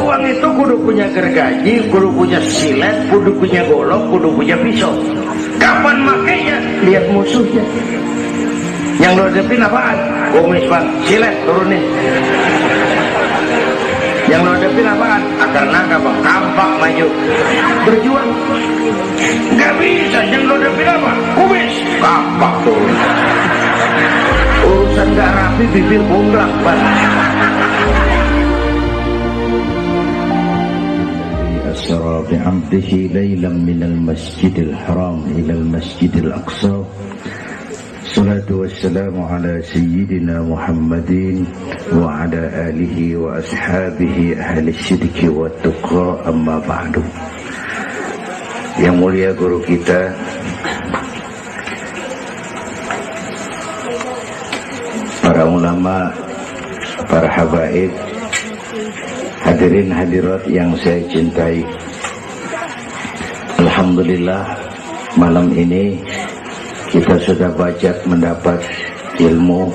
berjuang itu kudu punya gergaji, kudu punya silet, kudu punya golok, kudu punya pisau. Kapan makainya? Lihat musuhnya. Yang lo hadapin apaan? Kumis bang, silet turunin. Yang lo hadapin apaan? Akar naga bang, kampak maju. Berjuang. Gak bisa, yang lo hadapin apa? Kumis, kampak turun. Urusan gak rapi, bibir bunglak bang. أسرى بعبده ليلا من المسجد الحرام إلى المسجد الأقصى الصلاة والسلام على سيدنا محمد وعلى آله وأصحابه أهل الصدق والتقى أما بعد. Yang mulia guru kita para ulama, para habaib, hadirin hadirat yang saya cintai, alhamdulillah malam ini kita sudah banyak mendapat ilmu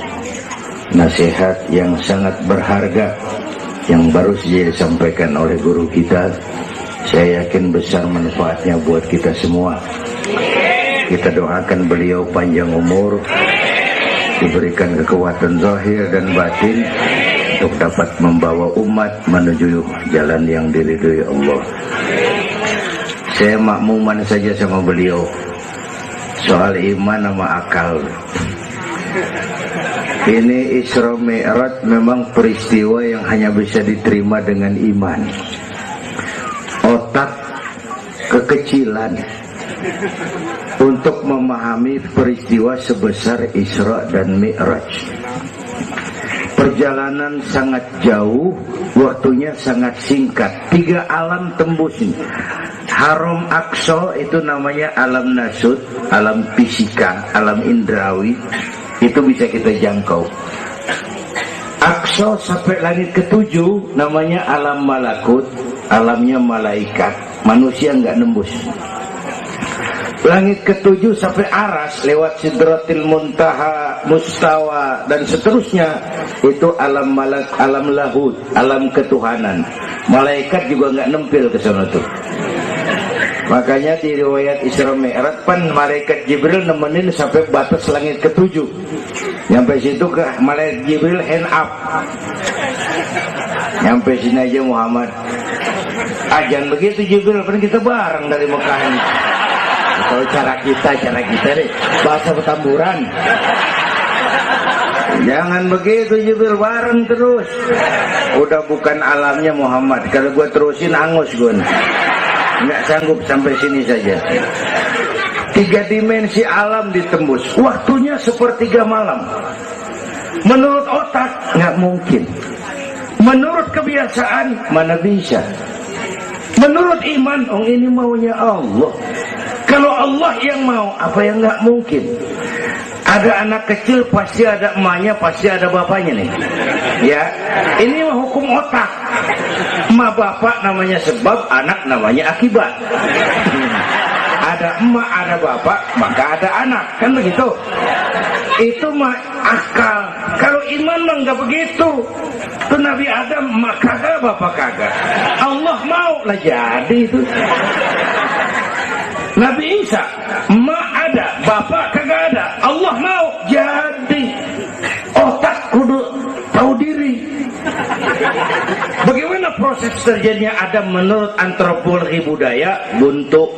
nasihat yang sangat berharga yang baru saja disampaikan oleh guru kita. Saya yakin besar manfaatnya buat kita semua. Kita doakan beliau panjang umur, diberikan kekuatan zahir dan batin untuk dapat membawa umat menuju jalan yang diridhoi Allah. Saya makmuman saja sama beliau soal iman sama akal. Ini Isra Mi'raj memang peristiwa yang hanya bisa diterima dengan iman. Otak kekecilan untuk memahami peristiwa sebesar Isra dan Mi'raj. Perjalanan sangat jauh, waktunya sangat singkat. 3 alam tembus ini. Haram Aqsa itu namanya alam nasut, alam fisika, alam indrawi. Itu bisa kita jangkau. Aqsa sampai langit ke-7 namanya alam malakut, alamnya malaikat. Manusia nggak nembus. Langit ke-7 sampai aras lewat Sidratil Muntaha, Mustawa dan seterusnya itu alam malak, alam lahud, alam ketuhanan. Malaikat juga nggak nempel ke sana tuh. Makanya di riwayat Isra Mi'raj pan malaikat Jibril nemenin sampai batas langit ke-7. Nyampe situ ke malaikat Jibril hand up. Nyampe sini aja Muhammad. Jangan begitu Jibril, kan kita bareng dari Mekah ini. Kalau cara kita deh, bahasa Petamburan. Jangan begitu Jibril, bareng terus. Udah bukan alamnya Muhammad. Kalau gue terusin angus gue. Nggak sanggup sampai sini saja. 3 dimensi alam ditembus. Waktunya sepertiga malam. Menurut otak nggak mungkin. Menurut kebiasaan mana bisa. Menurut iman, ini maunya Allah. Kalau Allah yang mau, apa yang nggak mungkin? Ada anak kecil pasti ada emaknya, pasti ada bapaknya nih. Ya, ini mah hukum otak. Emak bapak namanya sebab, anak namanya akibat. Ada emak, ada bapak, maka ada anak, kan begitu? Itu mah akal. Kalau iman mah nggak begitu. Itu Nabi Adam, emak kagak, bapak kagak. Allah mau lah jadi itu. Nabi Isa, emak ada, bapak kagak ada. Allah mau jadi. Otak kudu tahu diri. Bagaimana proses terjadinya Adam menurut antropologi budaya? Buntu.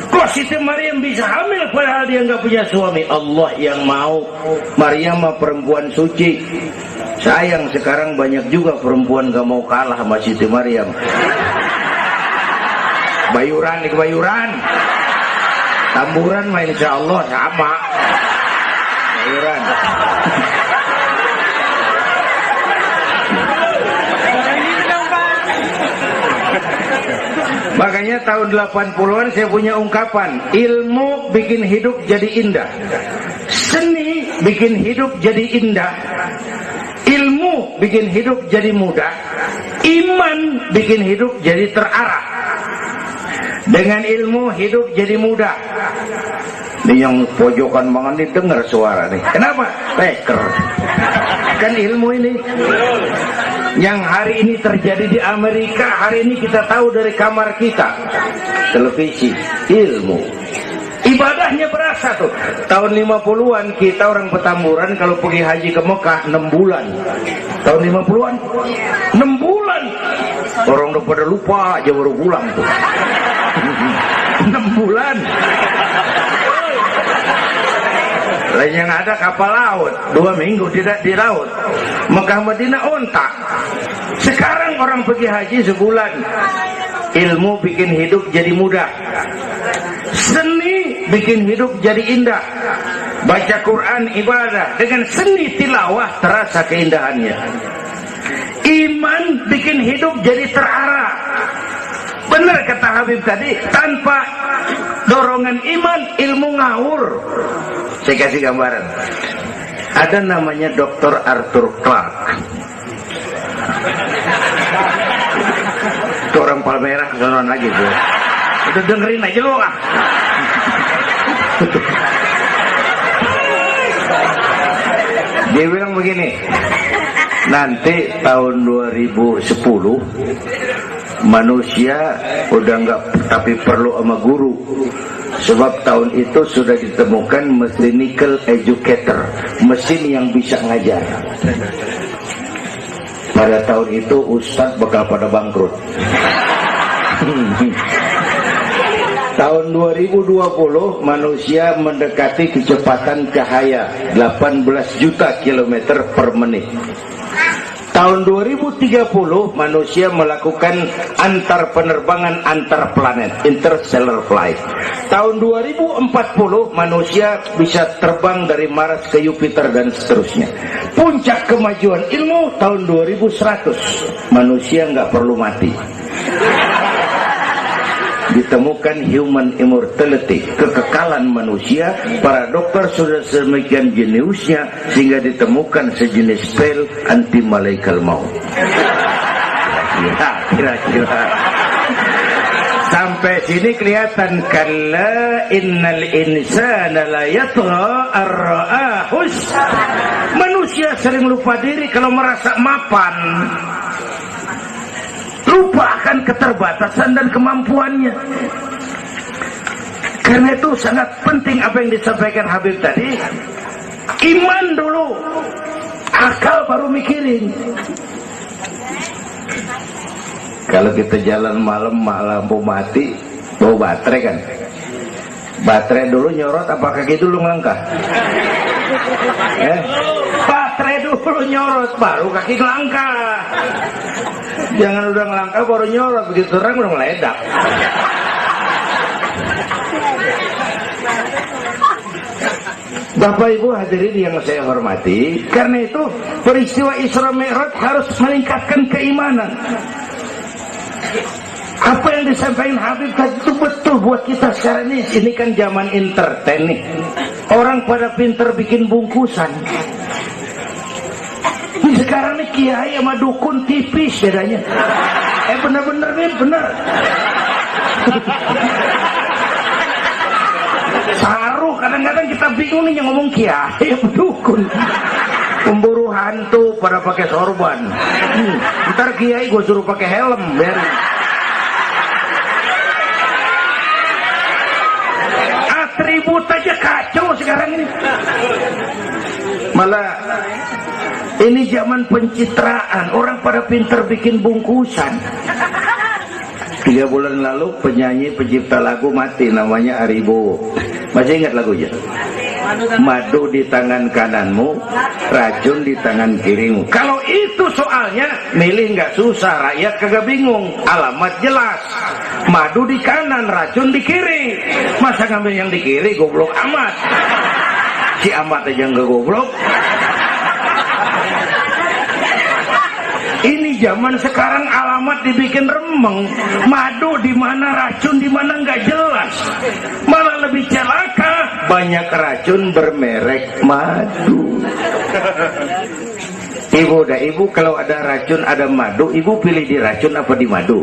Kok Siti Maryam bisa hamil padahal dia nggak punya suami? Allah yang mau. Maryam mah perempuan suci. Sayang sekarang banyak juga perempuan gak mau kalah sama Siti Maryam. Bayuran di kebayuran, Tamburan mah insya Allah sama. Bayuran. Makanya tahun 80-an saya punya ungkapan, ilmu bikin hidup jadi indah, seni bikin hidup jadi indah, ilmu bikin hidup jadi mudah, iman bikin hidup jadi terarah. Dengan ilmu hidup jadi mudah. Ini yang pojokan banget nih dengar suara nih. Kenapa? Peker. Kan ilmu ini. Yang hari ini terjadi di Amerika, hari ini kita tahu dari kamar kita. Televisi, ilmu. Ibadahnya berasa tuh. Tahun 50-an kita orang Petamburan kalau pergi haji ke Mekah 6 bulan. Tahun 50-an 6 bulan. Orang udah pada lupa aja baru pulang tuh. 6 bulan. Lain yang ada kapal laut 2 minggu tidak di laut. Mekah Madinah ontak. Sekarang orang pergi haji sebulan. Ilmu bikin hidup jadi mudah. Seni bikin hidup jadi indah. Baca Quran ibadah. Dengan seni tilawah terasa keindahannya. Iman bikin hidup jadi terarah. Benar kata Habib tadi, tanpa dorongan iman ilmu ngawur. Saya kasih gambaran. Ada namanya Dr. Arthur Clarke. Itu orang Palmerah sonon lagi tuh. Udah dengerin aja lo ah. Dia bilang begini, nanti tahun 2010 manusia udah nggak tapi perlu sama guru, sebab tahun itu sudah ditemukan mechanical educator, mesin yang bisa ngajar. Pada tahun itu ustadz bakal pada bangkrut. Tahun 2020 manusia mendekati kecepatan cahaya 18 juta kilometer per menit. Tahun 2030 manusia melakukan antar penerbangan antar planet, interstellar flight. Tahun 2040 manusia bisa terbang dari Mars ke Jupiter dan seterusnya. Puncak kemajuan ilmu tahun 2100 manusia nggak perlu mati. Ditemukan human immortality, kekekalan manusia. Para dokter sudah sedemikian jeniusnya sehingga ditemukan sejenis pil anti malaikal maut. Kira-kira sampai sini kelihatan, kalla innal insana la yatgha ar-ra'ahus. Manusia sering lupa diri kalau merasa mapan. Lupa akan keterbatasan dan kemampuannya. Karena itu sangat penting apa yang disampaikan Habib tadi. Iman dulu, akal baru mikirin. Kalau kita jalan malam lampu mati, bawa baterai kan. Baterai dulu nyorot apa kaki dulu ngelangkah? Baterai dulu nyorot baru kaki ngelangkah. Jangan udah ngelangkah baru nyorot, begitu terang udah meledak. Bapak Ibu hadirin yang saya hormati, karena itu peristiwa Isra Mi'raj harus meningkatkan keimanan. Apa yang disampaikan Habib tadi itu betul buat kita sekarang ini. Ini kan zaman entertain nih. Orang pada pinter bikin bungkusan. Ini sekarang nih kiai sama dukun tipis bedanya. Bener-bener nih, bener. Saruh, kadang-kadang kita bingung nih yang ngomong kiai sama dukun. Pemburu hantu pada pakai sorban. Ntar kiai gue suruh pakai helm biar. Atribut aja kacau sekarang ini. Malah ini zaman pencitraan, orang pada pinter bikin bungkusan. 3 bulan lalu penyanyi pencipta lagu mati, namanya Aribo. Masih ingat lagunya? Madu di tangan kananmu, racun di tangan kirimu. Kalau itu soalnya, milih nggak susah, rakyat kagak bingung. Alamat jelas. Madu di kanan, racun di kiri. Masa ngambil yang di kiri, goblok amat. Si amat aja nggak goblok. Ini zaman sekarang alamat dibikin remeng. Madu di mana, racun di mana nggak jelas. Malah lebih celaka, banyak racun bermerek madu. Ibu kalau ada racun ada madu, ibu pilih di racun apa di madu?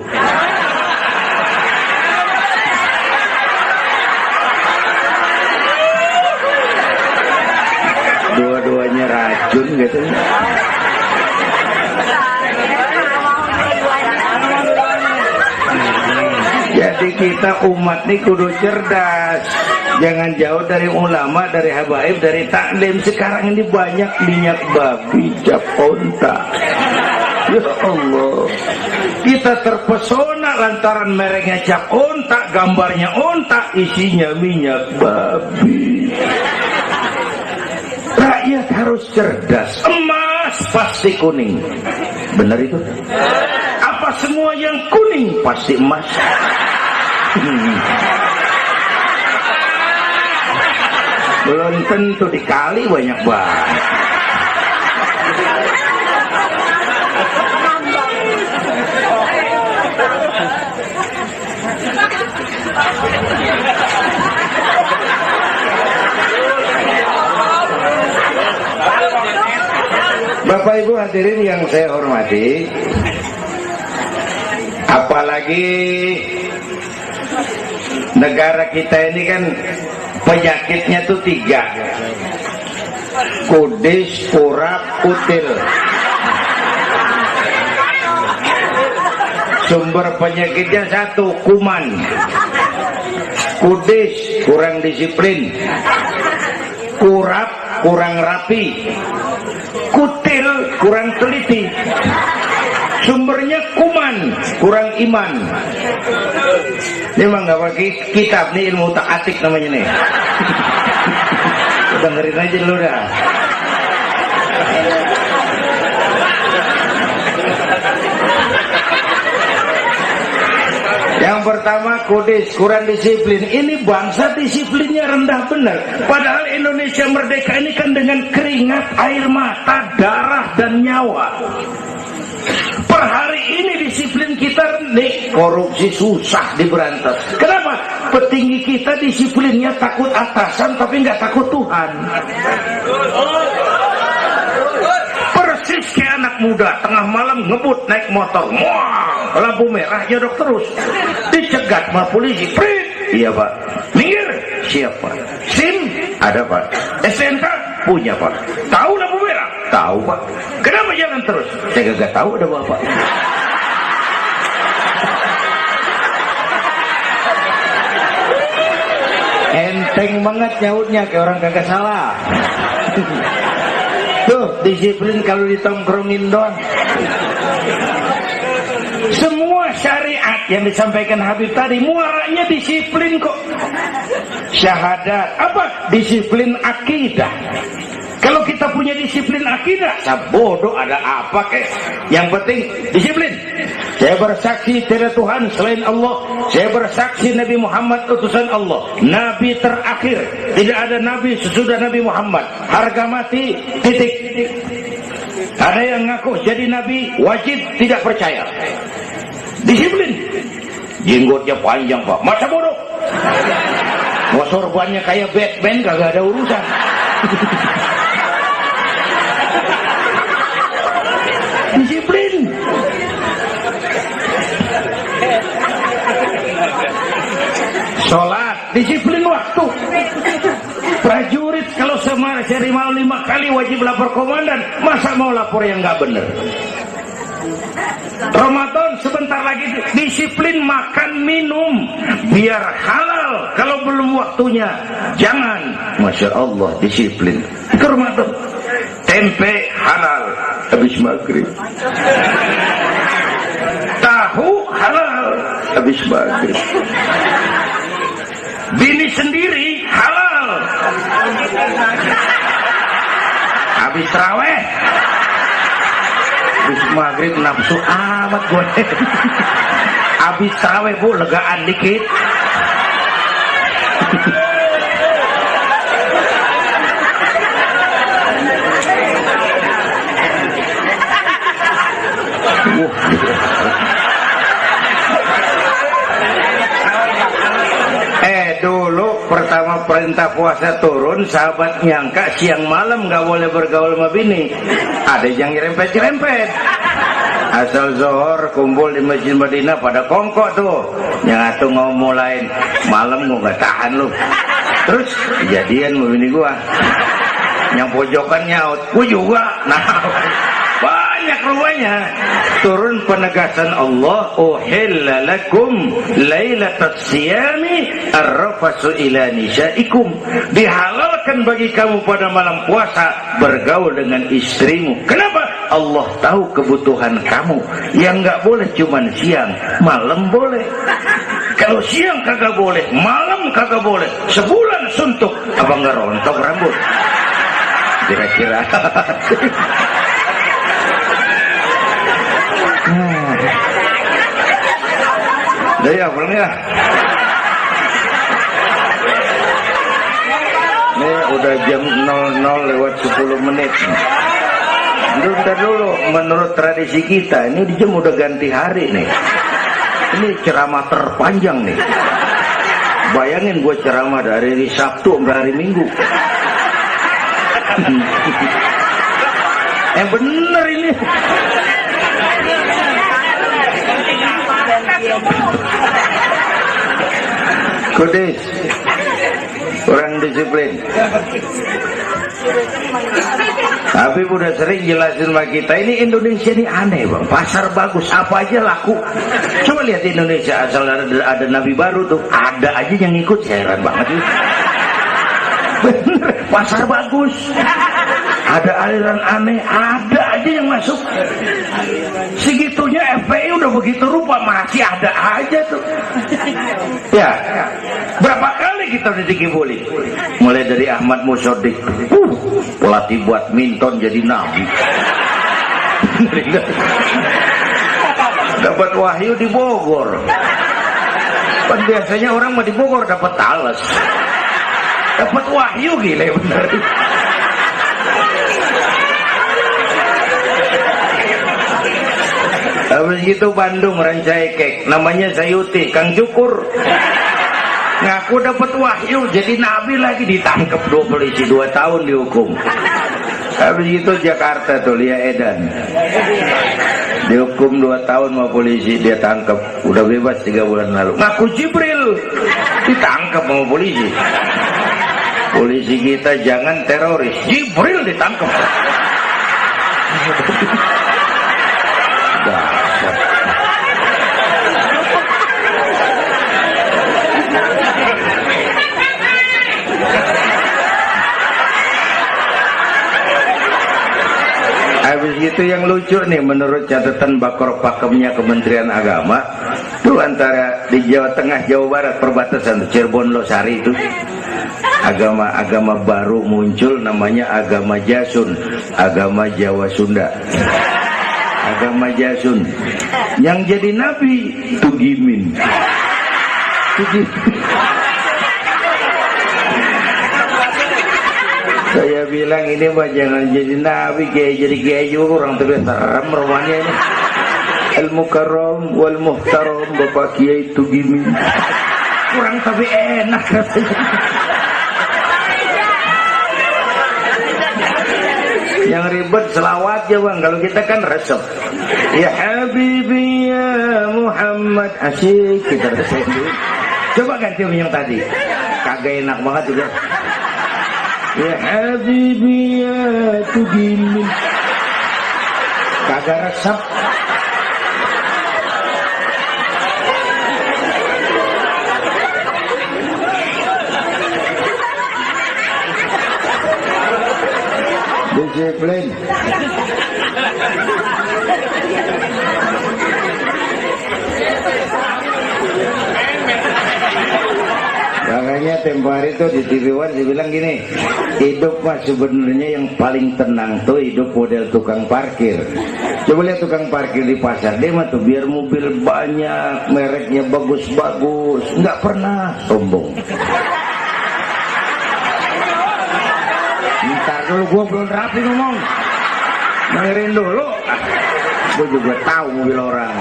Dua-duanya racun gitu. Jadi kita umat ini kudu cerdas, jangan jauh dari ulama, dari habaib, dari taklim. Sekarang ini banyak minyak babi, cap onta. Ya Allah, kita terpesona lantaran mereknya cap onta, gambarnya onta, isinya minyak babi. Rakyat harus cerdas. Emas pasti kuning, benar itu? Apa semua yang kuning pasti emas? Belum tentu, dikali banyak banget. Bapak Ibu hadirin yang saya hormati, apalagi negara kita ini kan penyakitnya tuh 3: kudis, kurap, kutil. Sumber penyakitnya 1, kuman. Kudis, kurang disiplin. Kurap, kurang rapi. Kutil, kurang teliti. Sumbernya kuman, kurang iman. Ini mah nggak pakai kitab nih, ilmu tak atik namanya nih. Dengerin aja dulu dah. Yang pertama kudis, kurang disiplin. Ini bangsa disiplinnya rendah benar. Padahal Indonesia merdeka ini kan dengan keringat, air mata, darah dan nyawa. Per hari ini disiplin kita nih, korupsi susah diberantas. Kenapa? Petinggi kita disiplinnya takut atasan tapi nggak takut Tuhan. Persis kayak anak muda tengah malam ngebut naik motor, wah, lampu merah nyodok terus, dicegat sama polisi. Prit, iya Pak. Minggir, siapa? SIM ada Pak. SNK punya Pak. Tahu lampu merah? Tahu Pak. Kenapa jalan terus? Saya gak tahu, ada Bapak. Enteng banget nyautnya, kayak orang kagak salah. Tuh, disiplin kalau ditongkrongin doang. Semua syariat yang disampaikan Habib tadi muaranya disiplin kok. Syahadat apa? Disiplin akidah. Kalau kita punya disiplin akidah, bodoh ada apa kek? Yang penting disiplin. Saya bersaksi tiada Tuhan selain Allah. Saya bersaksi Nabi Muhammad utusan Allah, Nabi terakhir. Tidak ada Nabi sesudah Nabi Muhammad. Harga mati, titik. Ada yang ngaku jadi Nabi, wajib tidak percaya. Disiplin. Jenggotnya panjang Pak, masa bodoh. Mau sorbannya kayak Batman, kagak ada urusan. Disiplin. Sholat, disiplin waktu. Prajurit kalau sehari mau 5 kali wajib lapor komandan, masa mau lapor yang nggak bener? Ramadan sebentar lagi, disiplin makan minum biar halal. Kalau belum waktunya jangan. Masya Allah, disiplin. Itu Ramadan. Tempe halal habis maghrib, tahu halal habis maghrib, bini sendiri halal habis raweh, habis maghrib nafsu amat gue. Habis raweh Bu, legaan dikit. Dulu pertama perintah puasa turun, sahabat nyangka siang malam nggak boleh bergaul sama bini. Ada yang nyerempet-nyerempet. Asal zohor kumpul di Masjid Madinah pada kongkok tuh. Yang atuh mau mulai malam gua nggak tahan lu. Terus kejadian sama bini gua. Yang pojokan nyaut, gua juga. Nah, banyak rupanya. Turun penegasan Allah, uhilla lakum lailatas siyami arrafasu ila nisaikum. Dihalalkan bagi kamu pada malam puasa bergaul dengan istrimu. Kenapa? Allah tahu kebutuhan kamu. Yang nggak boleh cuman siang, malam boleh. Kalau siang kagak boleh, malam kagak boleh. Sebulan suntuk, apa nggak rontok rambut? Kira-kira. Dari apa ya? Ini udah jam 00:10. Bentar dulu, menurut tradisi kita ini di jam udah ganti hari nih. Ini ceramah terpanjang nih. Bayangin gue ceramah dari hari Sabtu sampai hari Minggu. Yang bener ini. Kudis, kurang disiplin. Tapi udah sering jelasin sama kita, ini Indonesia ini aneh bang, pasar bagus apa aja laku. Coba lihat Indonesia, asal ada nabi baru tuh ada aja yang ngikut, heran banget sih. Bener, pasar bagus, ada aliran aneh, ada aja yang masuk. Segitunya FPI udah begitu rupa, masih ada aja tuh. Ya, berapa kali kita udah dikibuli? Mulai dari Ahmad Musodik, pelatih badminton jadi nabi. Dapat wahyu di Bogor. Kan biasanya orang mau di Bogor dapat talas. Dapat wahyu gila bener. Habis itu Bandung Rancaikek, namanya Sayuti, Kang Cukur. Ngaku dapat wahyu jadi nabi lagi, ditangkap 2 polisi 2 tahun dihukum. Habis itu Jakarta tuh Lia Edan. Dihukum 2 tahun sama polisi, dia tangkap, udah bebas 3 bulan lalu. Ngaku Jibril, ditangkap sama polisi. Polisi kita jangan teroris, Jibril ditangkap. Habis itu yang lucu nih, menurut catatan Bakor Pakemnya Kementerian Agama, tuh antara di Jawa Tengah, Jawa Barat, perbatasan Cirebon Losari itu agama baru muncul, namanya agama Jasun, agama Jawa Sunda. Agama Jasun yang jadi nabi Tugimin. Saya bilang ini mah jangan jadi nabi, kayak jadi kiai juga orang tapi serem rumahnya ini. Al Mukarram wal Muhtaram Bapak Kiai Tugimin. Kurang tapi enak katanya. Yang ribet selawat ya bang, kalau kita kan resep. Ya Habibi ya Muhammad, asyik kita resep. Coba ganti yang tadi, kagak enak banget juga. Ya Habibi ya Tugimin, kagak resep. Disiplin. Makanya tempo hari itu di TV One dibilang gini, hidup mah sebenarnya yang paling tenang tuh hidup model tukang parkir. Coba lihat tukang parkir di pasar, dia mah tuh biar mobil banyak, mereknya bagus-bagus, nggak pernah sombong. Ntar dulu, gua belum rapi ngomong, dengerin dulu. Gua juga tahu mobil orang,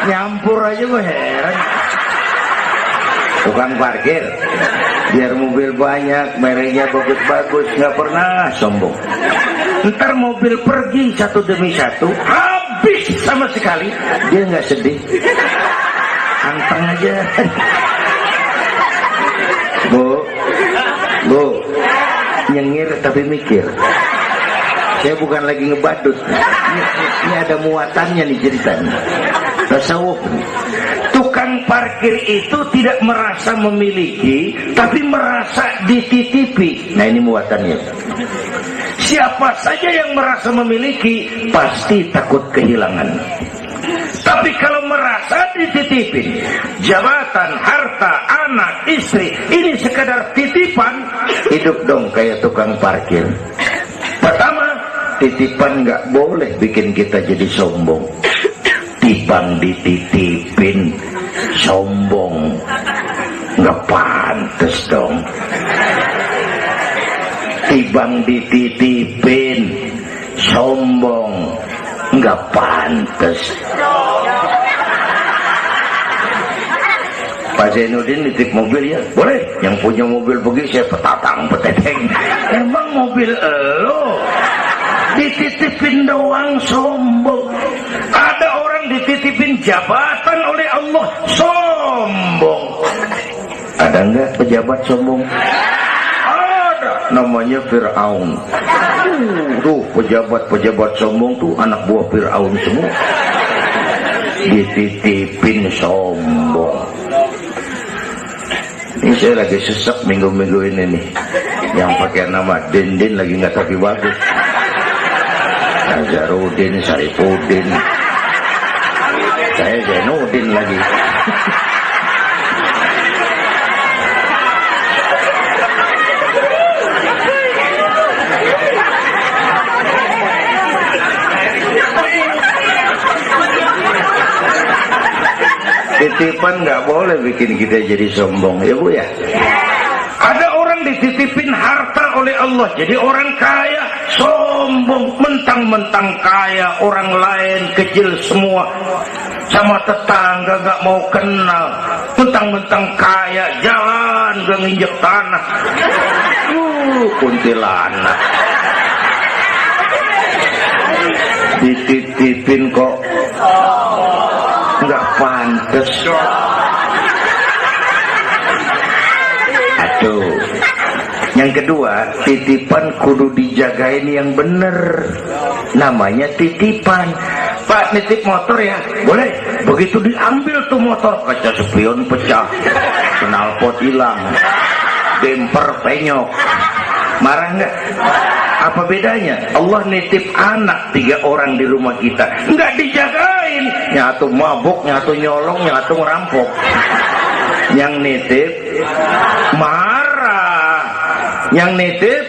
nyampur aja gua heran. Tukang parkir biar mobil banyak, mereknya bagus-bagus, nggak pernah sombong. Ntar mobil pergi satu demi satu, habis sama sekali, dia nggak sedih, anteng aja. Bu, nyengir tapi mikir. Saya bukan lagi ngebadut. Ini ada muatannya nih ceritanya. Tasawuf. Tukang parkir itu tidak merasa memiliki, tapi merasa dititipi. Nah ini muatannya. Siapa saja yang merasa memiliki, pasti takut kehilangan. Tapi kalau merasa dititipin, jabatan, harta, anak, istri, ini sekadar titipan, hidup dong kayak tukang parkir. Pertama, titipan nggak boleh bikin kita jadi sombong. Tibang dititipin, sombong, nggak pantes dong. Tibang dititipin, sombong, nggak pantes. Pak Zainuddin nitip mobil ya, boleh. Yang punya mobil begitu saya petatang peteteng. Emang mobil lo dititipin doang sombong. Ada orang dititipin jabatan oleh Allah sombong. Ada enggak pejabat sombong? Ada, namanya Fir'aun. Tuh pejabat-pejabat sombong tuh anak buah Fir'aun semua. Dititipin sombong. Ini saya lagi sesek minggu-minggu ini nih. Yang pakai nama Dindin lagi nggak tapi bagus. Nazarudin, Saripudin. Saya Zainuddin lagi. Titipan nggak boleh bikin kita jadi sombong, ya Bu ya. Ada orang dititipin harta oleh Allah, jadi orang kaya sombong, mentang-mentang kaya, orang lain kecil semua, sama tetangga nggak mau kenal, mentang-mentang kaya, jalan gak nginjek tanah. Kuntilanak. Dititipin kok nggak pantes. Aduh. Yang kedua, titipan kudu dijagain yang bener. Namanya titipan. Pak, nitip motor ya? Boleh. Begitu diambil tuh motor, kaca spion pecah, knalpot hilang, bemper penyok. Marah nggak? Apa bedanya? Allah nitip anak 3 orang di rumah kita, nggak dijagain, nyatu mabuk, nyatu nyolong, nyatu ngerampok. Yang nitip marah, yang nitip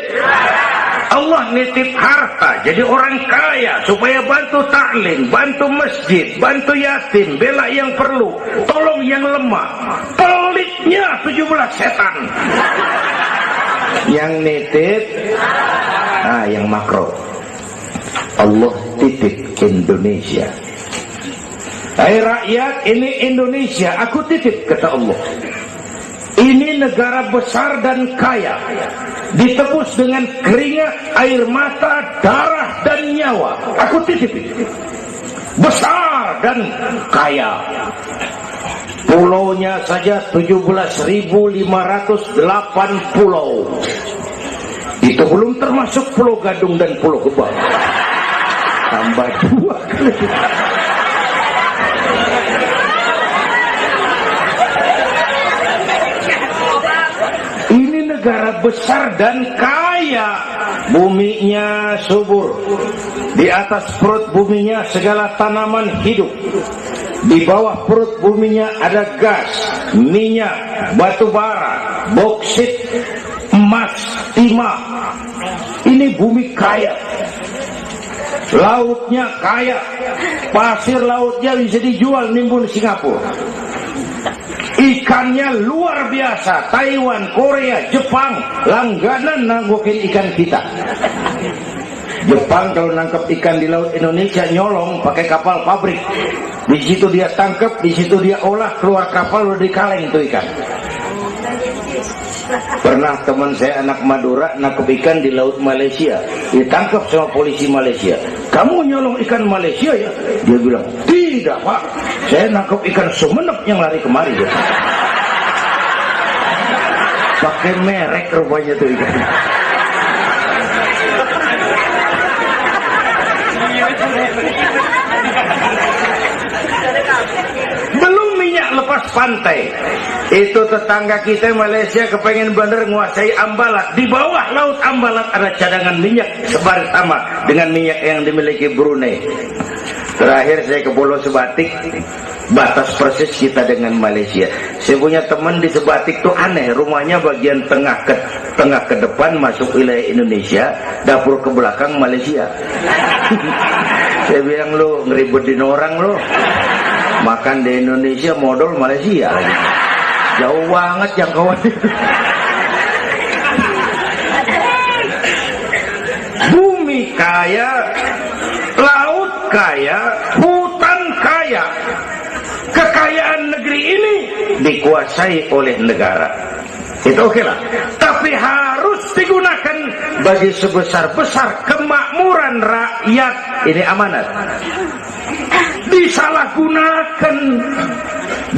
Allah nitip harta, jadi orang kaya supaya bantu taklim, bantu masjid, bantu yatim, bela yang perlu, tolong yang lemah. Pelitnya 17 setan. Yang nitip yang makro, Allah titip Indonesia. Hai rakyat, ini Indonesia, aku titip, kata Allah. Ini negara besar dan kaya, ditebus dengan keringat, air mata, darah dan nyawa. Aku titip besar dan kaya. Pulaunya saja 17.508 pulau. Itu belum termasuk Pulau Gadung dan Pulau Gebang. Tambah 2 kali. Ini negara besar dan kaya. Buminya subur. Di atas perut buminya segala tanaman hidup. Di bawah perut buminya ada gas, minyak, batu bara, boksit, emas, timah. Ini bumi kaya. Lautnya kaya. Pasir lautnya bisa dijual nimbun Singapura. Ikannya luar biasa. Taiwan, Korea, Jepang langganan nanggokin ikan kita. Jepang kalau nangkep ikan di laut Indonesia nyolong pakai kapal pabrik. Di situ dia tangkap, di situ dia olah, keluar kapal udah dikaleng itu ikan. Pernah teman saya anak Madura nangkep ikan di laut Malaysia, ditangkap sama polisi Malaysia. Kamu nyolong ikan Malaysia ya? Dia bilang, tidak Pak, saya nangkep ikan Sumenep yang lari kemari. Ya. Pakai merek rupanya tuh ikan. pantai. Itu tetangga kita Malaysia kepengen bener nguasai Ambalat. Di bawah laut Ambalat ada cadangan minyak sebar sama dengan minyak yang dimiliki Brunei. Terakhir saya ke Pulau Sebatik, batas persis kita dengan Malaysia. Saya punya teman di Sebatik tuh aneh, rumahnya bagian tengah ke depan masuk wilayah Indonesia, dapur ke belakang Malaysia. Saya bilang, lu ngeribetin orang lu, makan di Indonesia modal Malaysia lagi. Jauh banget jangkauan itu. Bumi kaya, laut kaya, hutan kaya. Kekayaan negeri ini dikuasai oleh negara. Itu oke lah. Tapi harus digunakan bagi sebesar-besar kemakmuran rakyat. Ini amanat. Disalahgunakan,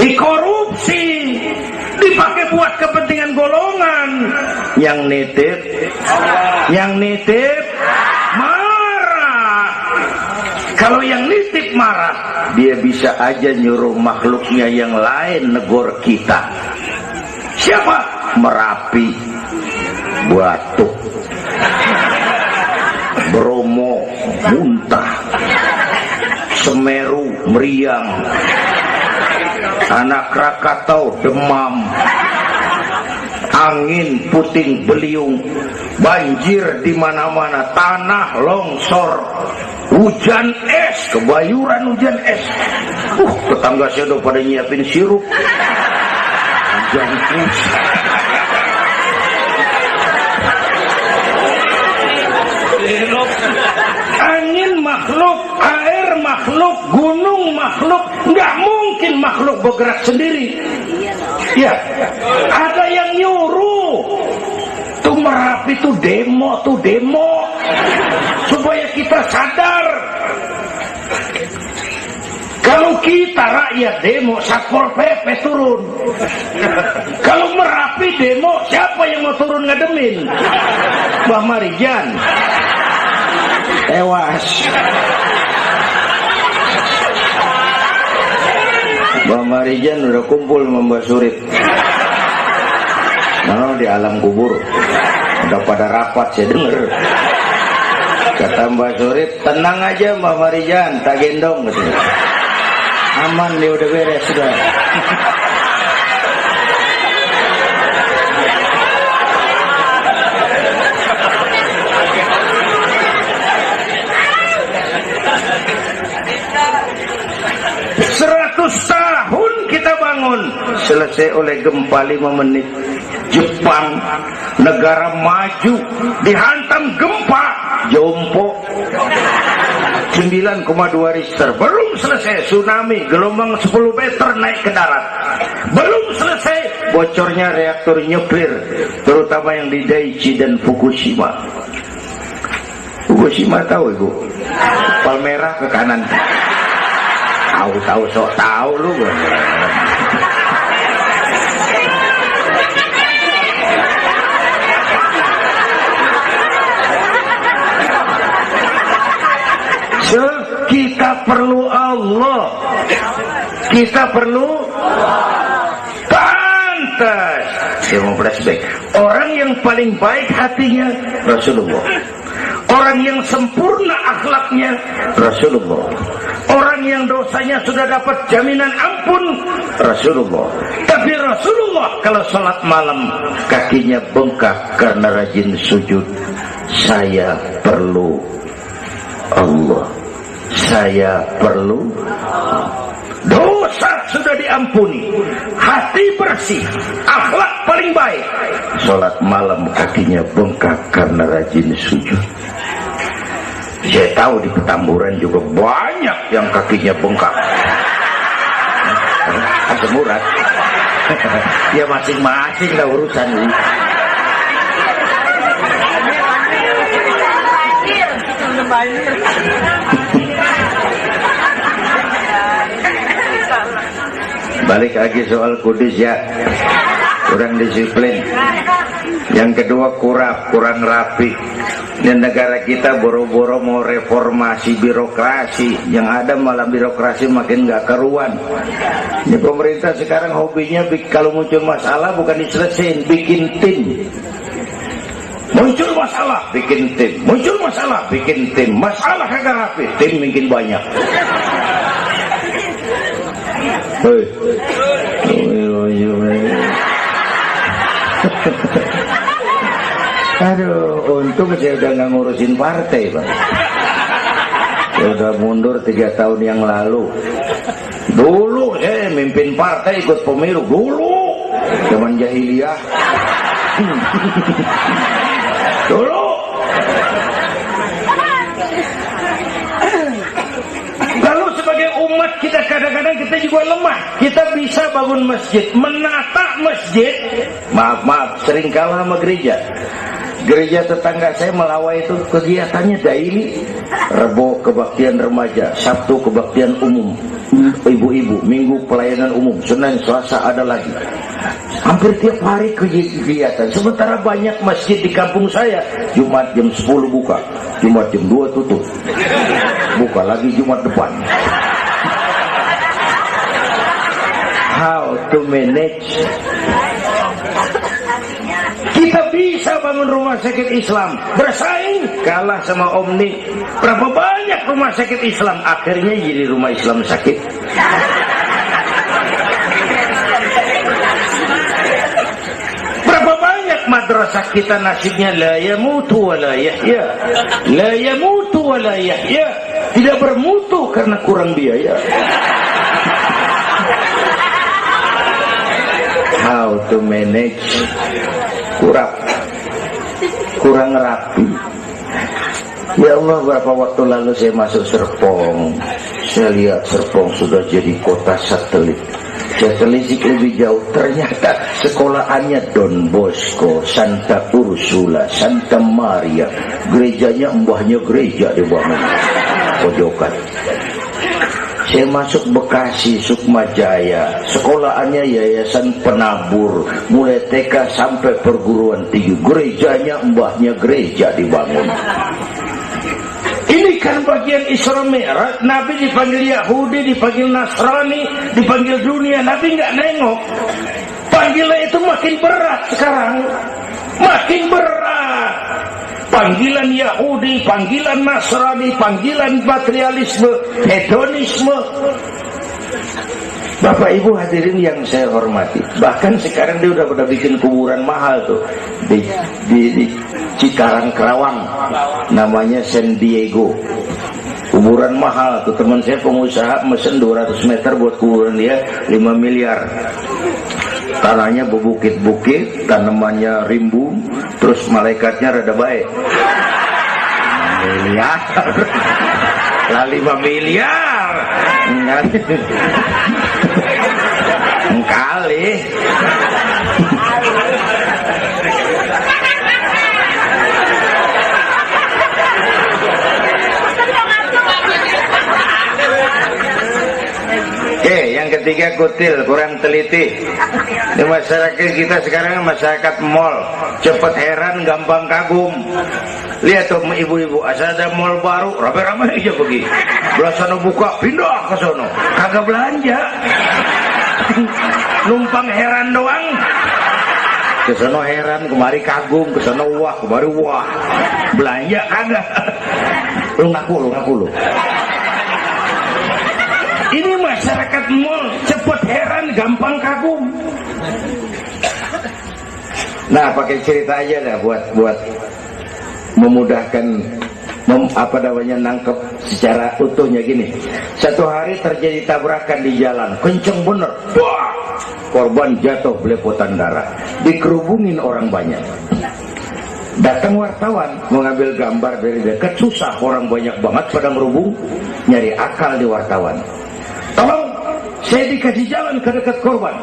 dikorupsi, dipakai buat kepentingan golongan. Yang nitip marah. Kalau yang nitip marah, dia bisa aja nyuruh makhluknya yang lain negor kita. Siapa? Merapi, Batuk, Bromo, muntah, Semeru, meriang, Anak Krakatau, demam, angin puting beliung, banjir di mana-mana, tanah longsor, hujan es, kebayuran hujan es. Tetangga saya udah pada nyiapin sirup. Hujan es. Angin makhluk, air makhluk, gunung makhluk, nggak mungkin makhluk bergerak sendiri. Ya, ada yang nyuruh. Tuh Merapi tuh demo, supaya kita sadar. Kalau kita rakyat demo, Satpol PP turun. Kalau Merapi demo, siapa yang mau turun ngademin? Mbah Marijan tewas. Mbah Marijan udah kumpul sama Mbah Surip. Nah, di alam kubur udah pada rapat, saya denger. Kata Mbah Surip, tenang aja Mbah Marijan, tak gendong gitu. Aman, dia udah beres sudah. 100 tahun kita bangun, selesai oleh gempa 5 menit. Jepang, negara maju, dihantam gempa, jompo 9,2 Richter. Belum selesai tsunami, gelombang 10 meter naik ke darat. Belum selesai bocornya reaktor nuklir, terutama yang di Daiichi dan Fukushima. Fukushima tahu ibu? Palmerah ke kanan. Tahu sok tahu lu. Kita perlu Allah. Kita perlu pantas. Saya mau flashback. Orang yang paling baik hatinya Rasulullah. Orang yang sempurna akhlaknya Rasulullah. Orang yang dosanya sudah dapat jaminan ampun Rasulullah. Tapi Rasulullah kalau sholat malam kakinya bengkak karena rajin sujud. Saya perlu Allah. Saya perlu dosa sudah diampuni, hati bersih, akhlak paling baik. Sholat malam kakinya bengkak karena rajin sujud. Saya tahu di Petamburan juga banyak yang kakinya bengkak. Asam urat. Ya masing-masing lah urusan ini. Balik lagi soal kudus ya, kurang disiplin. Yang kedua kurang rapi. di negara kita boro-boro mau reformasi birokrasi, yang ada malah birokrasi makin gak karuan. Ini pemerintah sekarang hobinya kalau muncul masalah bukan diselesain, bikin tim. Muncul masalah, bikin tim. Muncul masalah, bikin tim. Masalah kagak rapi, tim makin banyak. Hei. Aduh, untung saya udah nggak ngurusin partai, Bang. Saya udah mundur 3 tahun yang lalu. Dulu saya mimpin partai, ikut pemilu. Dulu, zaman jahiliyah. Dulu. Lalu sebagai umat kita kadang-kadang kita juga lemah. Kita bisa bangun masjid, menata masjid. Maaf, sering kalah sama gereja. Gereja tetangga saya Melawai itu kegiatannya daily. Rebo kebaktian remaja, Sabtu kebaktian umum, ibu-ibu, Minggu pelayanan umum, Senin Selasa ada lagi. Hampir tiap hari kegiatan. Sementara banyak masjid di kampung saya, Jumat jam 10 buka, Jumat jam 2 tutup, buka lagi Jumat depan. How to manage? Kita bisa bangun rumah sakit Islam, bersaing, kalah sama Omni. Berapa banyak rumah sakit Islam akhirnya jadi rumah Islam sakit. Berapa banyak madrasah kita nasibnya la yamutu wa la yahya, la yamutu wa la yahya, tidak bermutu karena kurang biaya. How to manage? Kurang rapi. Ya Allah, berapa waktu lalu saya masuk Serpong, saya lihat Serpong sudah jadi kota satelit. Saya telisik lebih jauh, ternyata sekolahannya Don Bosco, Santa Ursula, Santa Maria, gerejanya mbahnya gereja dibangun pojokan. Saya masuk Bekasi, Sukma Jaya, sekolahannya Yayasan Penabur, mulai TK sampai perguruan tinggi, gerejanya mbahnya gereja dibangun. Ini kan bagian Isra Mi'raj. Nabi dipanggil Yahudi, dipanggil Nasrani, dipanggil dunia, Nabi nggak nengok. Panggilan itu makin berat sekarang, makin berat. Panggilan Yahudi, panggilan Nasrani, panggilan materialisme, hedonisme. Bapak Ibu hadirin yang saya hormati, bahkan sekarang dia udah bikin kuburan mahal tuh di Cikarang Kerawang, namanya San Diego. Kuburan mahal tuh, teman saya pengusaha mesen 200 meter buat kuburan dia 5 miliar. Tanahnya berbukit-bukit, tanamannya rimbun, terus malaikatnya rada baik. 5 miliar lah, 5 miliar kali. Oke, yang ketiga kutil, kurang teliti. Di masyarakat kita sekarang masyarakat mall, cepet heran, gampang kagum. Lihat tuh ibu-ibu, asal ada mall baru, rame-rame aja pergi. Belah sana buka, pindah ke sono, kagak belanja. Numpang heran doang. Ke sono heran, kemari kagum, ke sono wah, kemari wah. Belanja kagak. Lu ngaku lu. Ini masyarakat mall, cepet heran, gampang kagum. Nah, pakai cerita aja dah buat memudahkan nangkep secara utuhnya gini. Satu hari terjadi tabrakan di jalan, kenceng bener. Wah, korban jatuh belepotan darah, dikerubungin orang banyak. Datang wartawan mengambil gambar dari dekat, susah, orang banyak banget pada ngerubung, nyari akal di wartawan. Tolong, saya dikasih jalan ke dekat korban.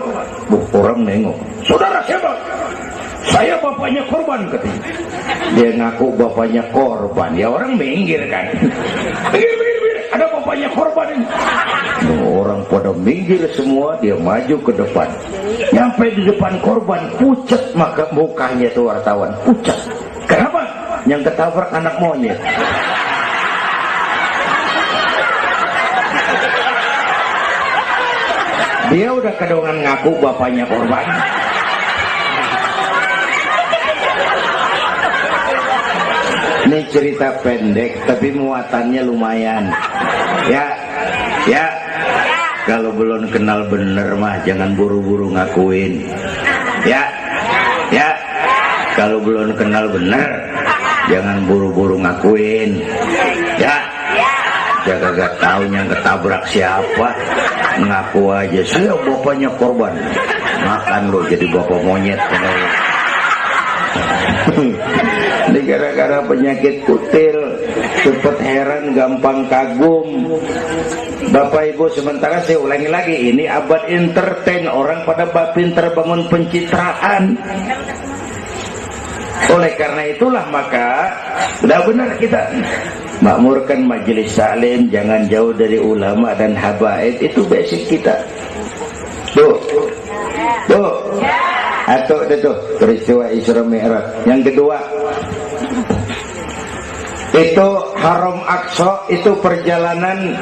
Orang nengok, saudara siapa? Saya bapaknya korban, katanya. Dia ngaku bapaknya korban. Ya orang minggir kan. Minggir, ada bapaknya korban ini. Orang pada minggir semua, dia maju ke depan. Nyampe di depan korban, pucat maka mukanya tuh wartawan, pucat. Kenapa? yang ketabrak anak monyet. Dia udah kedongan ngaku bapaknya korban. Ini cerita pendek tapi muatannya lumayan. Ya. Kalau belum kenal bener mah jangan buru-buru ngakuin. Ya. Kalau belum kenal bener jangan buru-buru ngakuin. Ya. Jaga gak tahu yang ketabrak siapa, ngaku aja saya bapaknya korban. Makan lo jadi bapak monyet. Ini gara-gara penyakit kutil, cepat heran, gampang kagum. Bapak Ibu, sementara saya ulangi lagi, ini abad entertain, orang pada pinter bangun pencitraan. Oleh karena itulah maka sudah benar kita makmurkan majelis taklim, jangan jauh dari ulama dan habaib, itu basic kita. Tuh. Atau itu peristiwa Isra Mi'raj. Yang kedua, itu Haram Aqsa, itu perjalanan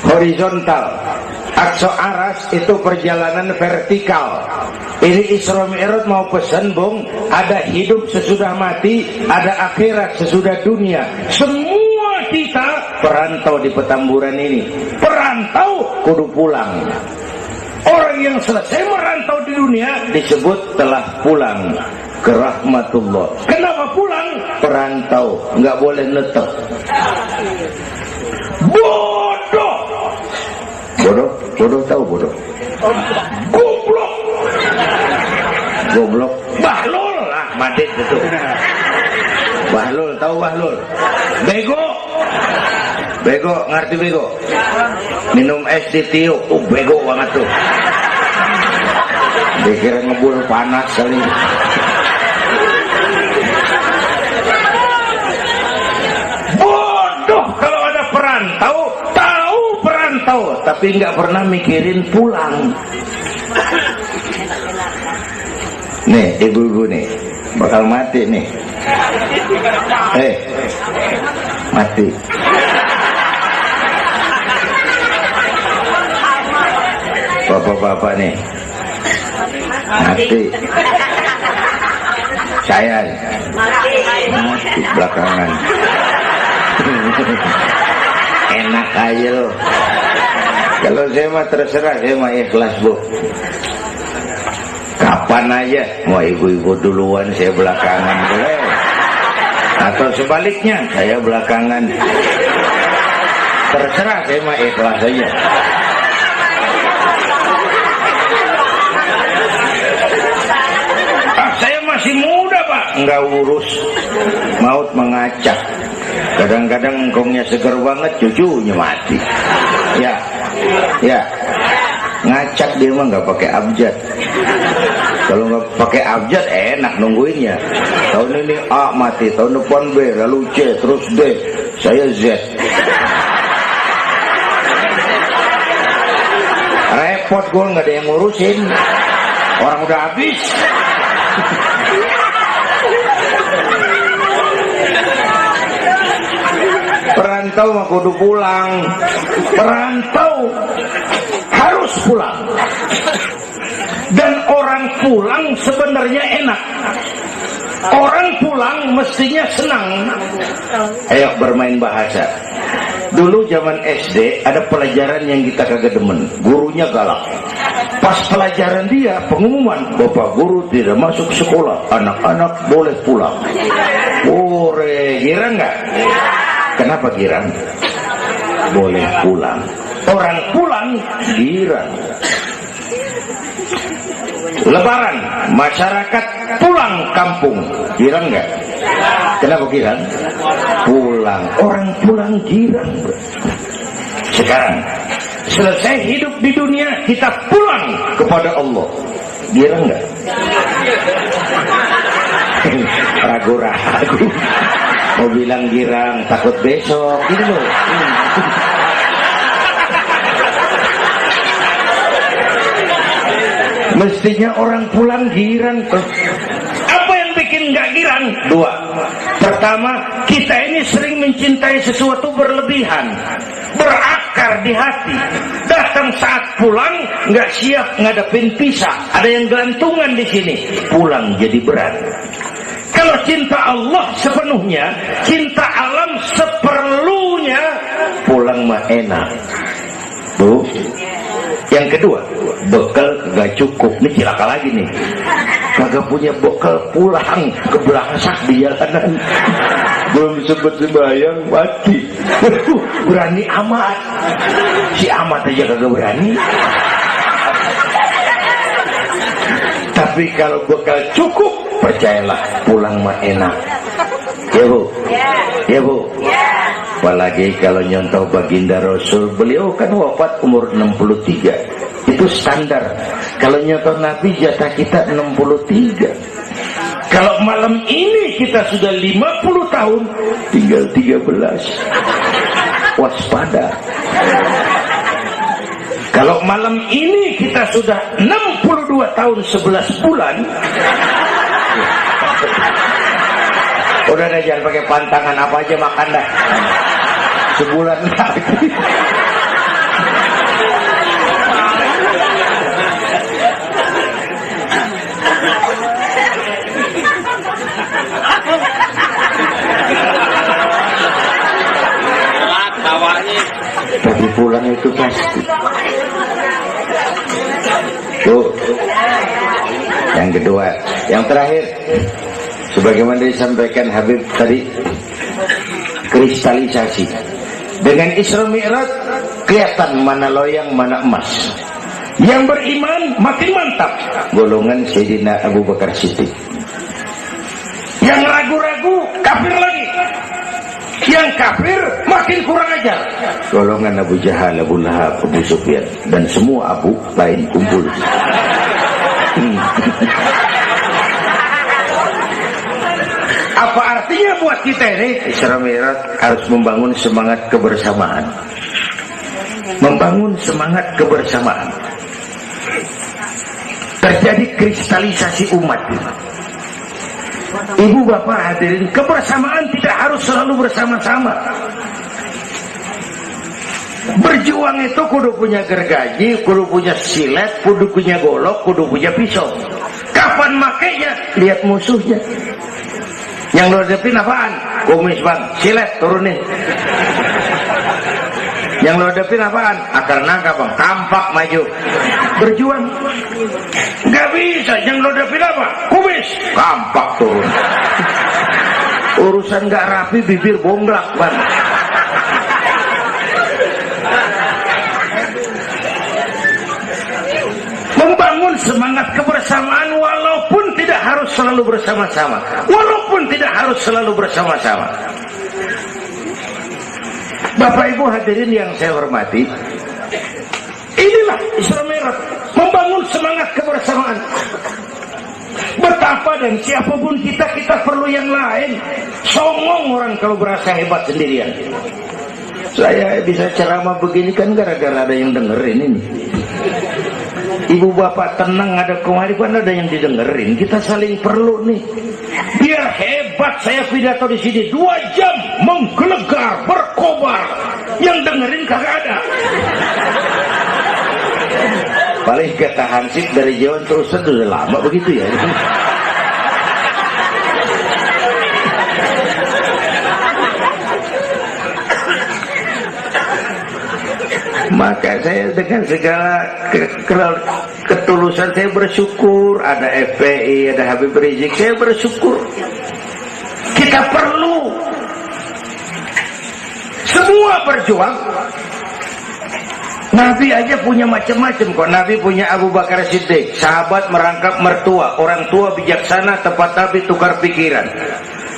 horizontal. Aqsa Aras itu perjalanan vertikal. Ini Isra Mi'raj mau pesan, Bung, ada hidup sesudah mati, ada akhirat sesudah dunia. Semua kita perantau di petamburan ini. Perantau kudu pulang. Orang yang selesai merantau di dunia disebut telah pulang ke rahmatullah. Kenapa pulang? Perantau, nggak boleh netep. Bodoh tahu bodoh. Goblok. Bahlul lah, madit itu. Bahlul, tahu Bahlul? Bego, ngerti bego? Minum es ditiup, bego banget tuh. Dikira ngebul panas kali. Bodoh kalau ada perantau, tahu perantau, tapi nggak pernah mikirin pulang. Nih, ibu-ibu nih, bakal mati nih. Mati. Bapak-bapak nih, mati. Saya mati belakangan. Enak aja loh. Kalau saya mah terserah, saya mah ikhlas, Bu. Kapan aja, mau ibu-ibu duluan, saya belakangan, boleh. Atau sebaliknya, saya belakangan. Terserah, saya mah ikhlas aja. Saya masih muda, Pak. Enggak urus. Maut mengacak. Kadang-kadang engkongnya seger banget, cucunya mati. Ya. Ngacak dia mah nggak pakai abjad. Kalau nggak pakai abjad enak nungguinnya. Tahun ini A mati, tahun depan B, lalu C, terus D, saya Z. Repot, gue nggak ada yang ngurusin. Orang udah habis. Perantau mah kudu pulang. Perantau harus pulang. Dan orang pulang sebenarnya enak. Orang pulang mestinya senang. Ayo bermain bahasa. Dulu zaman SD ada pelajaran yang kita kagak demen. Gurunya galak. Pas pelajaran dia pengumuman, Bapak guru tidak masuk sekolah, anak-anak boleh pulang. Girang nggak? Kenapa girang? Boleh pulang. Orang pulang girang. Lebaran, masyarakat pulang kampung, girang nggak? Kenapa girang? Pulang. Orang pulang girang. Sekarang selesai hidup di dunia, kita pulang kepada Allah, girang nggak? Ragu-ragu. Mau bilang girang, takut besok, gitu loh. Mestinya orang pulang girang tuh. Apa yang bikin nggak girang? Kadang dua. Pertama, kita ini sering mencintai sesuatu berlebihan, berakar di hati. Datang saat pulang nggak siap ngadepin pisah, ada yang gelantungan di sini, pulang jadi berat. Kalau cinta Allah sepenuhnya, cinta alam seperlunya, pulang mah enak. Tuh. Yang kedua, bekal gak cukup. Ini cilaka lagi nih. Kagak punya bekal, pulang kebelangsak di jalanan. Belum sempet sembahyang mati. Berani amat. Si amat aja kagak berani. Tapi kalau bekal cukup, percayalah, pulang mah enak. Ya Bu? Ya Bu? Apalagi kalau nyontoh baginda Rasul, beliau kan wafat umur 63. Itu standar. Kalau nyontoh Nabi, jatah kita 63. Kalau malam ini kita sudah 50 tahun, tinggal 13. Waspada. Kalau malam ini kita sudah 62 tahun 11 bulan, udah deh, jangan pakai pantangan, apa aja makan dah. Sebulan lagi. Tapi pulang itu pasti. Tuh. Yang kedua, yang terakhir, sebagaimana disampaikan Habib tadi, kristalisasi. Dengan Isra Mi'raj kelihatan mana loyang, mana emas. Yang beriman makin mantap, golongan Sayyidina Abu Bakar Siddiq. Yang ragu-ragu, kafir lagi. Yang kafir makin kurang ajar, golongan Abu Jahal, Abu Lahab, Abu Sufyan, dan semua Abu lain kumpul. Apa artinya buat kita ini? Isra Mi'raj harus membangun semangat kebersamaan. Membangun semangat kebersamaan. Terjadi kristalisasi umat. Ibu bapak hadirin, kebersamaan tidak harus selalu bersama-sama. Berjuang itu kudu punya gergaji, kudu punya silet, kudu punya golok, kudu punya pisau. Kapan makainya? Lihat musuhnya. Yang lo hadapin apaan? Kumis bang, silet turunin. Yang lo hadapin apaan? Akar nangka bang, tampak maju. Berjuang. Gak bisa, yang lo hadapin apa? Kumis, tampak turun. Urusan gak rapi, bibir bonglak bang. Membangun semangat kebersamaan walaupun tidak harus selalu bersama-sama. Walaupun tidak harus selalu bersama-sama. Bapak Ibu hadirin yang saya hormati, inilah Isra Mi'raj, membangun semangat kebersamaan. Betapa dan siapapun kita perlu yang lain. Songong orang kalau berasa hebat sendirian. Saya bisa ceramah begini kan gara-gara ada yang dengerin ini. Ibu bapak tenang, ada kemaripan, ada yang didengerin. Kita saling perlu nih. Biar hebat saya pidato di sini 2 jam menggelegar, berkobar. Yang dengerin kagak ada. Paling kata Hansip dari Jawa terus sudah lama begitu ya. Maka saya dengan segala ketulusan saya bersyukur ada FPI, ada Habib Rizik, saya bersyukur. Kita perlu semua berjuang. Nabi aja punya macam-macam kok. Nabi punya Abu Bakar Siddiq, sahabat merangkap mertua, orang tua bijaksana, tempat Nabi tukar pikiran.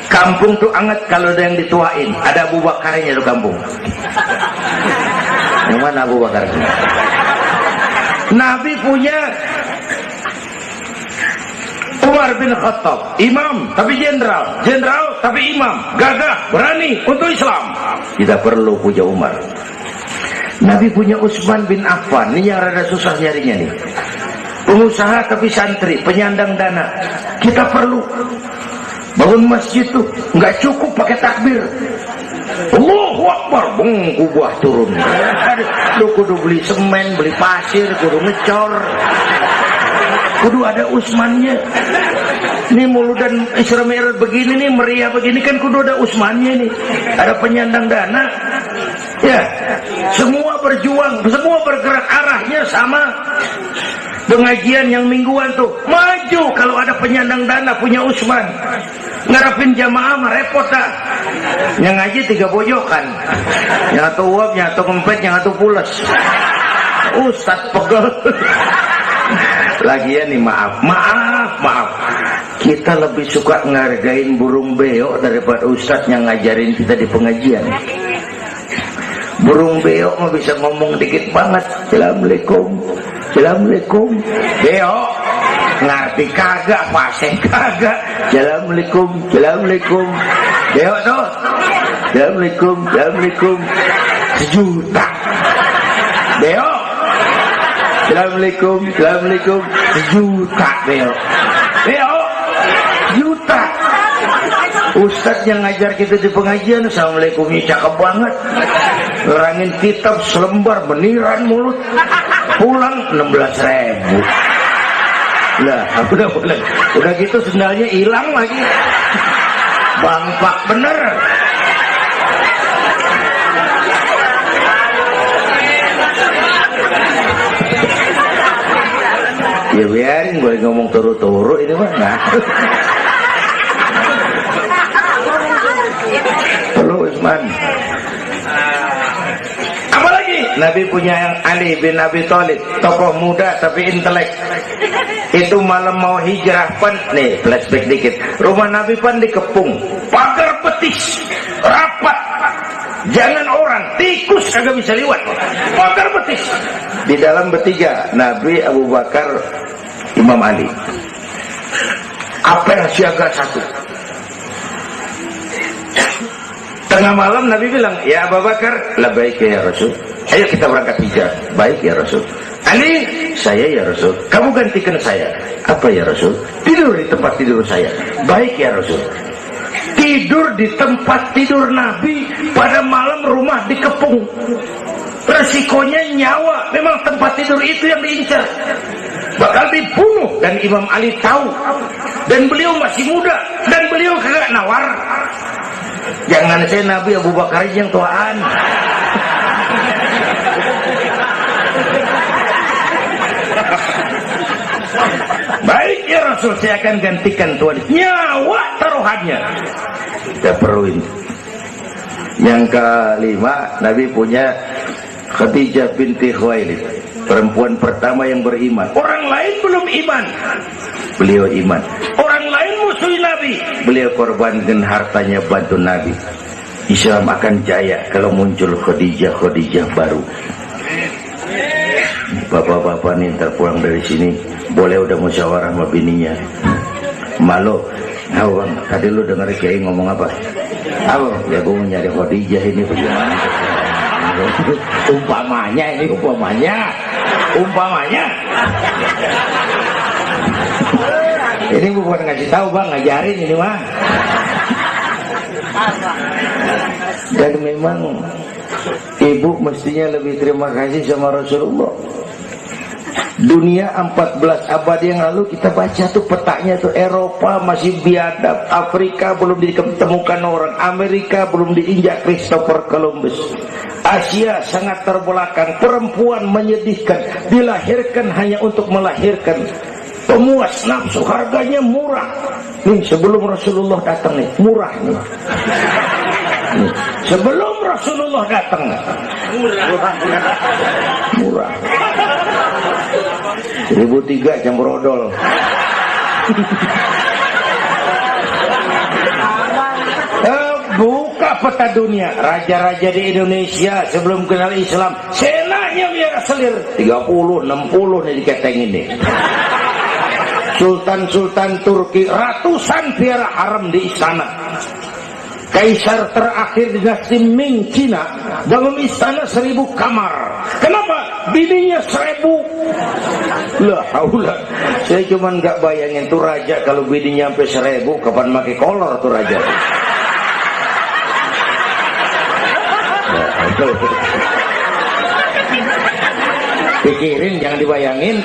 Kampung tuh anget kalau ada yang dituain. Ada Abu Bakarnya tuh kampung. Yang mana Abu Bakar? Nabi punya Umar bin Khattab, imam tapi jenderal, jenderal tapi imam, gagah, berani untuk Islam. Kita perlu punya Umar. Nabi punya Utsman bin Affan, ini yang rada susah nyarinya nih. Pengusaha tapi santri, penyandang dana. Kita perlu. Bangun masjid tuh nggak cukup pakai takbir. Allahu Akbar, kubah turun. Lu kudu beli semen, beli pasir, kudu ngecor, kudu ada usmannya. Ini muludan Isra Mi'raj begini nih, meriah begini kan kudu ada usmannya nih, ada penyandang dana. Ya, semua berjuang, semua bergerak arahnya sama. Pengajian yang mingguan tuh maju kalau ada penyandang dana punya usman. Ngarepin jamaah mah repot dah. Yang ngaji 3 pojokan, yang satu uap, yang satu kempet, yang satu pules. Ustaz pegel. Lagian nih maaf, kita lebih suka ngargain burung beo daripada ustaz yang ngajarin kita di pengajian. Burung beo mah bisa ngomong dikit banget, assalamualaikum, assalamualaikum. Beo ngerti kagak, fasih kagak, assalamualaikum, assalamualaikum. Beo tuh, assalamualaikum, assalamualaikum. 1 juta. Beo, assalamualaikum, assalamualaikum. 1 juta beo. Beo, juta. Ustadz yang ngajar kita di pengajian, assalamualaikumnya cakep banget. Ngerangin kitab selembar meniran mulut. Pulang 16.000. Lah, udah gitu sendalnya hilang lagi. Bangpak bener. Ya biarin, boleh ngomong turu-turu ini mah nggak. Perlu Usman. Apalagi Nabi punya yang Ali bin Abi Thalib, tokoh muda tapi intelek. Itu malam mau hijrah pan, nih flashback dikit. Rumah Nabi pan dikepung, pagar betis, rapat. Jangan orang, tikus kagak bisa lewat. Pagar betis. Di dalam bertiga, Nabi, Abu Bakar, Imam Ali. Apel siaga 1. Tengah malam Nabi bilang, ya Abu Bakar, labbaik ya Rasul. Ayo kita berangkat hijrah. Baik ya Rasul. Ali, saya ya Rasul. Kamu gantikan saya. Apa ya Rasul? Tidur di tempat tidur saya. Baik ya Rasul. Tidur di tempat tidur Nabi pada malam rumah dikepung. Resikonya nyawa. Memang tempat tidur itu yang diincar. Bakal dibunuh. Dan Imam Ali tahu. Dan beliau masih muda. Dan beliau kagak nawar. Jangan saya Nabi, Abu Bakar yang tuaan. Baik ya Rasul, saya akan gantikan tuan. Nyawa taruhannya. Kita perluin. Yang kelima, Nabi punya Khadijah binti Khuwailid, perempuan pertama yang beriman. Orang lain belum iman, beliau iman. Orang lain musuh Nabi, beliau korbankan hartanya bantu Nabi. Islam akan jaya kalau muncul Khadijah baru. Bapak-bapak nih ntar pulang dari sini boleh udah musyawarah sama bininya. Malu, bang, tadi lu denger Kiai ngomong apa? Apa? Ya gue mau nyari Khadijah ini bagaimana? Umpamanya ini, umpamanya. Ini bukan ngasih tahu bang, ngajarin ini mah. Dan memang ibu mestinya lebih terima kasih sama Rasulullah. Dunia 14 abad yang lalu kita baca tuh petanya tuh, Eropa masih biadab, Afrika belum ditemukan orang, Amerika belum diinjak Christopher Columbus, Asia sangat terbelakang, perempuan menyedihkan, dilahirkan hanya untuk melahirkan, pemuas nafsu, harganya murah. Nih sebelum Rasulullah datang nih, murah nih. Sebelum Rasulullah datang murah. 1003 jam brodol. Buka peta dunia, raja-raja di Indonesia sebelum kenal Islam, senanya biar selir 30, 60 nih diketengin nih. Sultan-sultan Turki ratusan piara haram di istana. Kaisar terakhir dinasti Ming Cina bangun istana 1000 kamar. Kenapa? Bininya 1000. Lah haula. Saya cuma nggak bayangin tuh raja kalau bininya sampai 1000, kapan pakai kolor tuh raja. Pikirin, jangan dibayangin.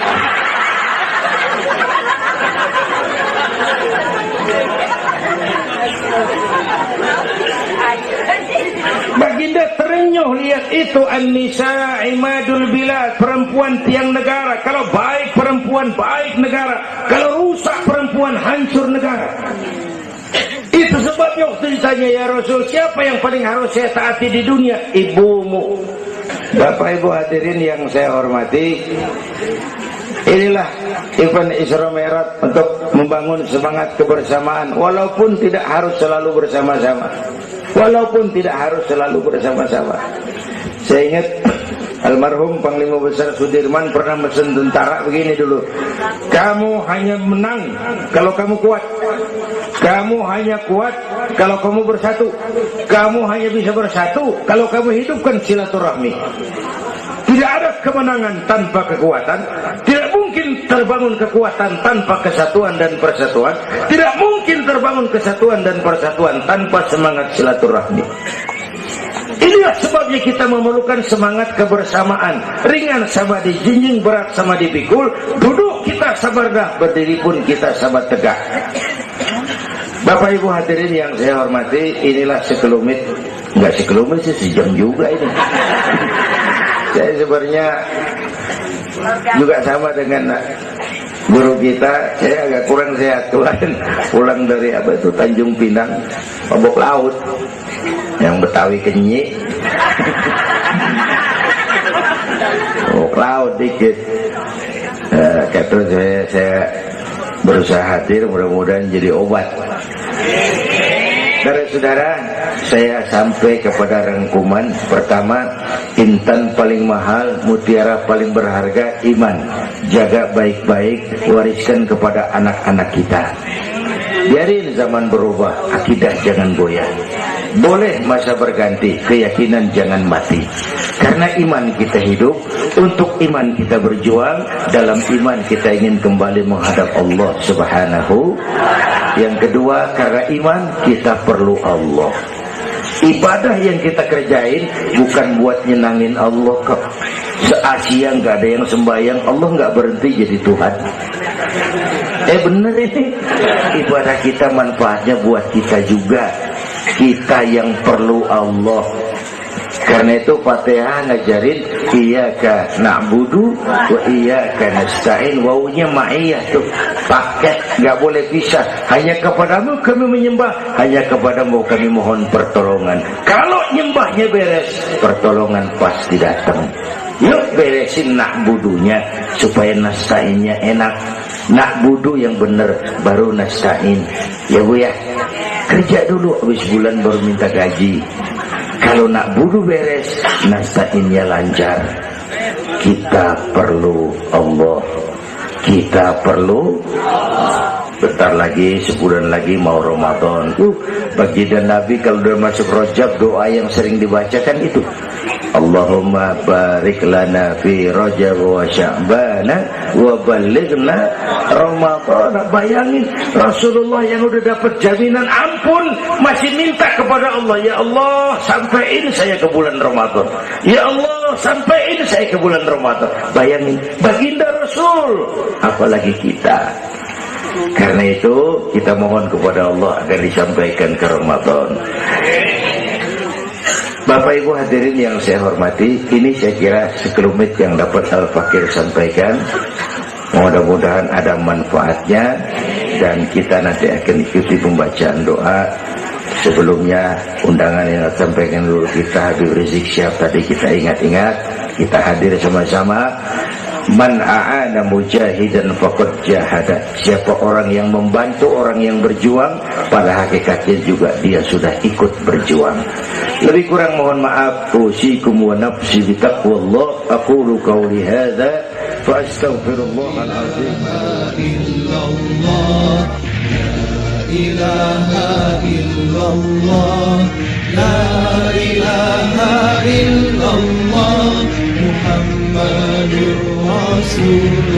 Baginda terenyuh lihat itu, an-nisa imadul bilad, perempuan tiang negara. Kalau baik perempuan, baik negara. Kalau rusak perempuan, hancur negara. Itu sebabnya waktu ditanya, ya Rasul, siapa yang paling harus saya taati di dunia? Ibumu. Bapak Ibu hadirin yang saya hormati, inilah event Isra Mi'raj untuk membangun semangat kebersamaan, walaupun tidak harus selalu bersama-sama. Walaupun tidak harus selalu bersama-sama. Saya ingat almarhum Panglima Besar Sudirman pernah mesen tentara begini dulu. Kamu hanya menang kalau kamu kuat. Kamu hanya kuat kalau kamu bersatu. Kamu hanya bisa bersatu kalau kamu hidupkan silaturahmi. Tidak ada kemenangan tanpa kekuatan. Tidak mungkin terbangun kekuatan tanpa kesatuan dan persatuan. Tidak mungkin terbangun kesatuan dan persatuan tanpa semangat silaturahmi. Inilah sebabnya kita memerlukan semangat kebersamaan. Ringan sama dijinjing, berat sama dipikul. Duduk kita sabar dah, berdiri pun kita sabar tegak. Bapak Ibu hadirin yang saya hormati, inilah sekelumit. Enggak sekelumit sih, sejam juga ini. Saya sebenarnya juga sama dengan guru kita. Saya agak kurang sehat kemarin, pulang dari apa itu Tanjung Pinang, mabok laut, yang Betawi kenyik, mabok laut dikit. Terus saya berusaha hadir, mudah-mudahan jadi obat. Saudara-saudara, saya sampai kepada rangkuman pertama. Intan paling mahal, mutiara paling berharga, iman. Jaga baik-baik, wariskan kepada anak-anak kita. Biarin zaman berubah, akidah jangan goyah. Boleh masa berganti, keyakinan jangan mati. Karena iman kita hidup, untuk iman kita berjuang. Dalam iman kita ingin kembali menghadap Allah Subhanahu. Yang kedua, karena iman kita perlu Allah. Ibadah yang kita kerjain bukan buat nyenangin Allah kok. Se-Asia nggak ada yang sembahyang, Allah nggak berhenti jadi Tuhan. Bener ini. Ibadah kita manfaatnya buat kita juga. Kita yang perlu Allah. Karena itu Fatihah ngajarin iyyaka na'budu wa iyyaka nasta'in. Wawunya ma'iyah tuh, paket, nggak boleh pisah. Hanya kepadamu kami menyembah, hanya kepadamu kami mohon pertolongan. Kalau nyembahnya beres, pertolongan pasti datang. Yuk beresin na'budunya supaya nasta'innya enak. Na'budu yang benar, baru nasta'in. Ya Bu ya, kerja dulu, habis bulan baru minta gaji. Kalau nak budu beres, nasta'innya lancar. Kita perlu Allah. Kita perlu. Bentar lagi, sebulan lagi mau Ramadan. Baginda Nabi kalau udah masuk Rajab, doa yang sering dibacakan itu, Allahumma barik lana fi Rajab wa Sya'bana wa balighna Ramadan. Bayangin Rasulullah yang udah dapat jaminan ampun masih minta kepada Allah, ya Allah sampaiin saya ke bulan Ramadan. Ya Allah sampaiin saya ke bulan Ramadan. Bayangin baginda Rasul, apalagi kita. Karena itu kita mohon kepada Allah agar disampaikan ke Ramadan. Bapak Ibu hadirin yang saya hormati, ini saya kira sekelumit yang dapat Al-Fakir sampaikan. Mudah-mudahan ada manfaatnya, dan kita nanti akan ikuti pembacaan doa. Sebelumnya undangan yang disampaikan dulu kita, Habib Rizik Syihab tadi kita ingat-ingat, kita hadir sama-sama. Man a'ana mujahidan faqad jahada. Siapa orang yang membantu orang yang berjuang, pada hakikatnya juga dia sudah ikut berjuang. Lebih kurang mohon maaf. Usikum wa nafsi bi taqwallah. Aqulu qawli hadza fa astaghfirullahal azim. La ilaha illallah. illallah, la ilaha illallah, Muhammadur Rasulullah.